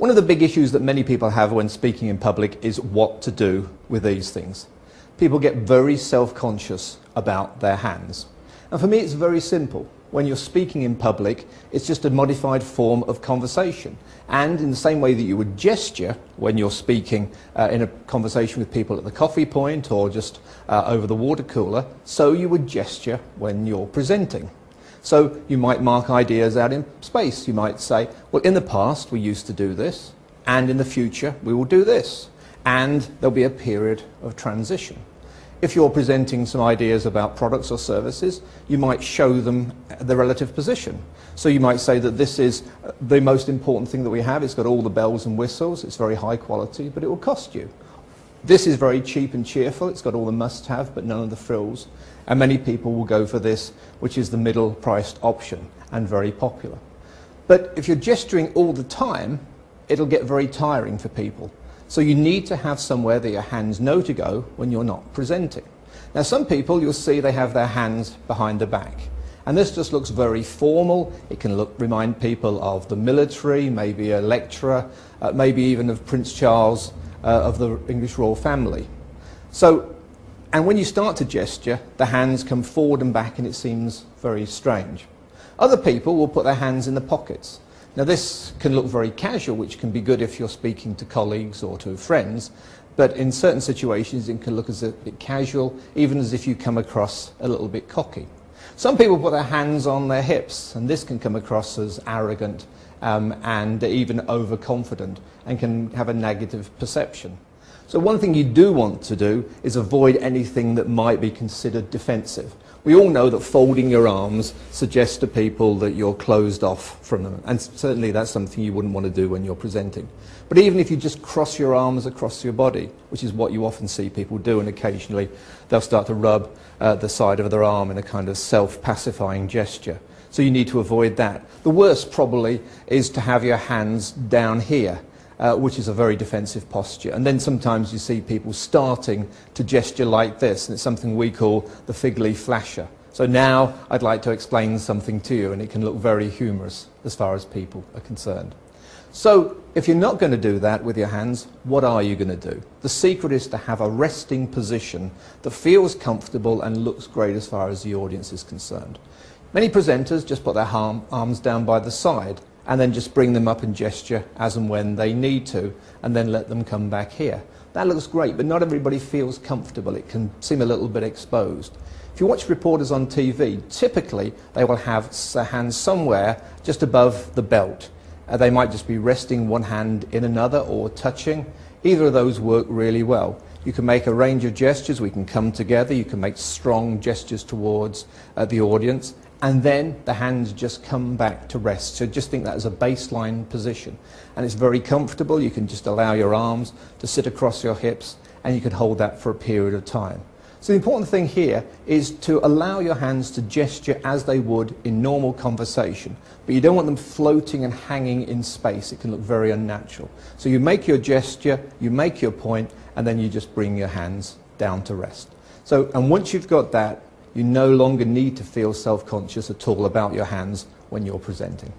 One of the big issues that many people have when speaking in public is what to do with these things. People get very self-conscious about their hands. And for me, it's very simple. When you're speaking in public, it's just a modified form of conversation. And in the same way that you would gesture when you're speaking in a conversation with people at the coffee point or just over the water cooler, so you would gesture when you're presenting. So you might mark ideas out in space. You might say, well, in the past we used to do this, and in the future we will do this. And there'll be a period of transition. If you're presenting some ideas about products or services, you might show them the relative position. So you might say that this is the most important thing that we have. It's got all the bells and whistles. It's very high quality, but it will cost you. This is very cheap and cheerful. It's got all the must-have, but none of the frills. And many people will go for this, which is the middle-priced option and very popular. But if you're gesturing all the time, it'll get very tiring for people. So you need to have somewhere that your hands know to go when you're not presenting. Now some people, you'll see they have their hands behind the back. And this just looks very formal. It can remind people of the military, maybe a lecturer, maybe even of Prince Charles of the English royal family. And when you start to gesture, the hands come forward and back and it seems very strange. Other people will put their hands in the pockets. Now this can look very casual, which can be good if you're speaking to colleagues or to friends, but in certain situations it can look as a bit casual, even as if you come across a little bit cocky. Some people put their hands on their hips, and this can come across as arrogant and even overconfident and can have a negative perception. So one thing you do want to do is avoid anything that might be considered defensive. We all know that folding your arms suggests to people that you're closed off from them, and certainly that's something you wouldn't want to do when you're presenting. But even if you just cross your arms across your body, which is what you often see people do, and occasionally they'll start to rub the side of their arm in a kind of self-pacifying gesture. So you need to avoid that. The worst probably is to have your hands down here, which is a very defensive posture. And then sometimes you see people starting to gesture like this, and it's something we call the fig leaf flasher. So now I'd like to explain something to you, and it can look very humorous as far as people are concerned. So if you're not going to do that with your hands, what are you going to do? The secret is to have a resting position that feels comfortable and looks great as far as the audience is concerned. Many presenters just put their arms down by the side and then just bring them up and gesture as and when they need to, and then let them come back here. That looks great, but not everybody feels comfortable. It can seem a little bit exposed. If you watch reporters on TV, typically they will have their hands somewhere just above the belt. They might just be resting one hand in another or touching. Either of those work really well. You can make a range of gestures. We can come together. You can make strong gestures towards the audience. And then the hands just come back to rest. So just think that as a baseline position. And it's very comfortable. You can just allow your arms to sit across your hips, and you can hold that for a period of time. So the important thing here is to allow your hands to gesture as they would in normal conversation. But you don't want them floating and hanging in space. It can look very unnatural. So you make your gesture, you make your point, and then you just bring your hands down to rest. And once you've got that, you no longer need to feel self-conscious at all about your hands when you're presenting.